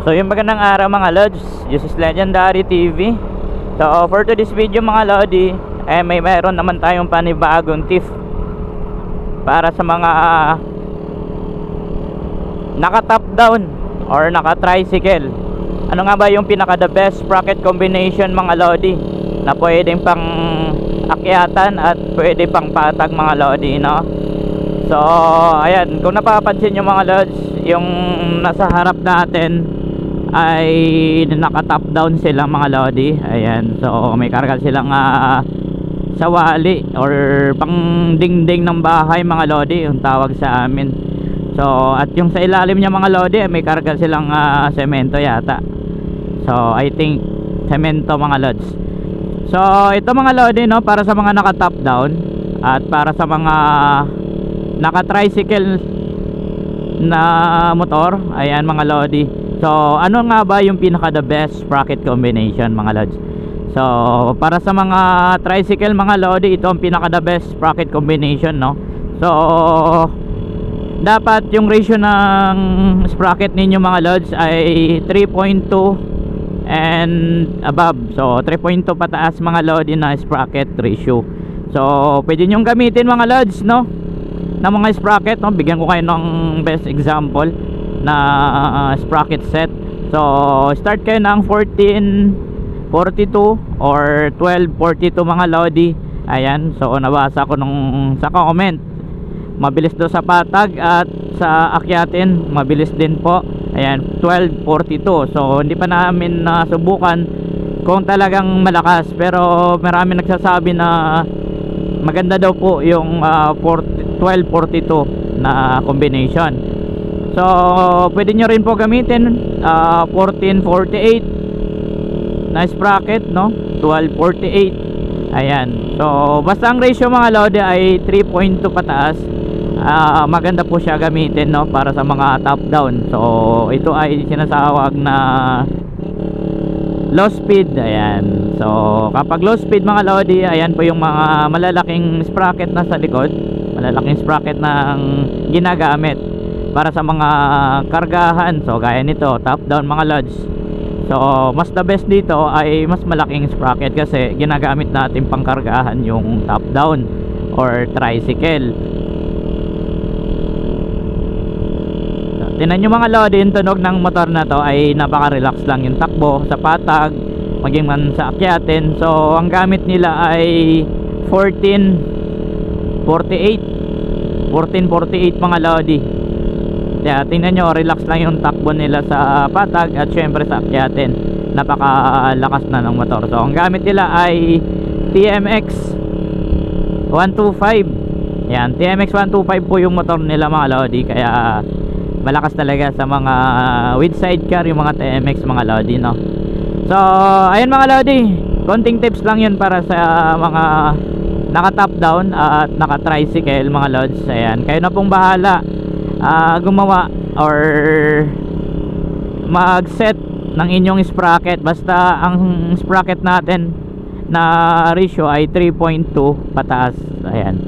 So yung magandang araw mga lods, this is Legendary TV. So for today's video mga lodi, mayroon naman tayong panibagong tip para sa mga naka top down or naka tricycle. Ano nga ba yung pinaka the best sprocket combination mga lodi na pwedeng pang akyatan at pwede pang patag mga lodi, no? So ayan, kung napapansin nyo mga lods, yung nasa harap natin ay naka top down sila mga lodi. Ayan, so may karga silang sawali or pang dingding ng bahay mga lodi, yung tawag sa amin. So at yung sa ilalim niya mga lodi, may karga silang semento yata. So I think semento mga lods. So ito mga lodi, no, para sa mga naka top down at para sa mga naka tricycle na motor. Ayan mga lodi, so ano nga ba yung pinaka the best sprocket combination mga lods? So para sa mga tricycle mga lodi, ito ang pinaka the best sprocket combination, no? So dapat yung ratio ng sprocket ninyo mga lods ay 3.2 and above. So 3.2 pataas mga lodi na sprocket ratio. So pwede nyong gamitin mga lods, no, na mga sprocket, no? Bigyan ko kayo ng best example na sprocket set. So start kayo ng 1442 or 1242 mga lodi. Ayan, so nabasa ko nung sa comment, mabilis do sa patag at sa akyatin mabilis din po. Ayan, 1242. So hindi pa namin nasubukan kung talagang malakas, pero marami nagsasabi na maganda daw po yung 1242 na combination. So pwede nyo rin po gamitin 1448 na sprocket, no, 1248. Ayan, so basta ang ratio mga lodi ay 3.2 pataas, maganda po siya gamitin, no, para sa mga top down. So ito ay sinasawag na low speed. Ayan, so kapag low speed mga lodi, ayan po yung mga malalaking sprocket na sa likod, malalaking sprocket ng ginagamit para sa mga kargahan. So gaya nito, top down mga lods. So mas the best dito ay mas malaking sprocket kasi ginagamit natin pang kargahan yung top down or tricycle. So, tinan nyo mga lodi, yung tunog ng motor na to ay napaka-relax lang yung takbo sa patag, maging man sa akyatin. So ang gamit nila ay 1448 mga lodi. Kaya tingnan nyo, relax lang yung takbo nila sa patag at syempre sa akyatin, napakalakas na ng motor. So ang gamit nila ay TMX 125. Yan, TMX 125 po yung motor nila mga lodi. Kaya malakas talaga sa mga with sidecar yung mga TMX mga lodi, no? So ayun mga lodi, konting tips lang yun para sa mga naka top down at naka tricycle mga lods. Ayan, kayo na pong bahala gumawa or mag set ng inyong sprocket, basta ang sprocket natin na ratio ay 3.2 pataas. Ayan,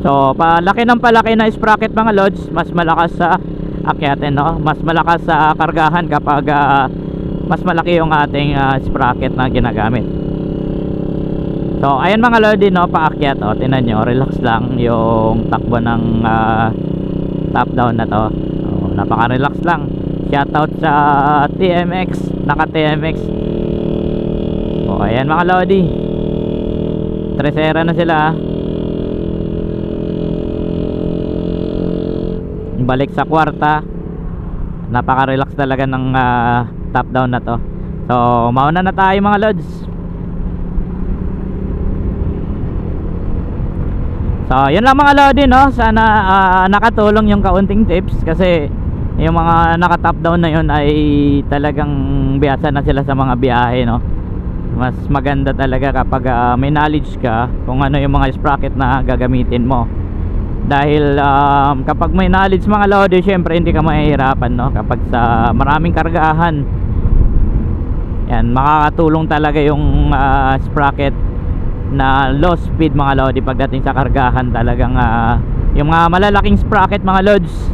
so palaki ng palaki na sprocket mga lods, mas malakas sa akyatin, no? Mas malakas sa kargahan kapag mas malaki yung ating sprocket na ginagamit. So ayan mga lodi, no, paakyat, tinan nyo, relax lang yung takbo ng top down na to. Napaka-relax lang. Shoutout sa TMX, naka TMX. Ayan mga lodi, tresera na sila. Balik sa kwarta. Napaka-relax talaga ng top down na to. So mauna na tayo mga lods. So yun lang mga lodi, no, sana nakatulong yung kaunting tips, kasi yung mga naka top down na yun ay talagang biyasa na sila sa mga biyahe, no. Mas maganda talaga kapag may knowledge ka kung ano yung mga sprocket na gagamitin mo, dahil kapag may knowledge mga lodi, syempre hindi ka mahihirapan, no, kapag sa maraming kargahan. Yan, makakatulong talaga yung sprocket na low speed mga lodi pagdating sa kargahan. Talagang yung mga malalaking sprocket mga lods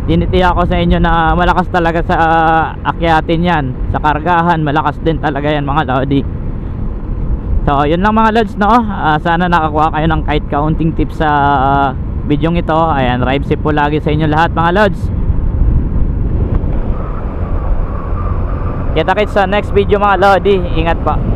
tinitiyak ko sa inyo na malakas talaga sa akyatin yan. Sa kargahan malakas din talaga yan mga lodi. So yun lang mga lods, no. Sana nakakuha kayo ng kahit kaunting tips sa bidyong ito. Ayan, drive safe po lagi sa inyo lahat mga lods. Kita kits sa next video mga lodi. Ingat pa.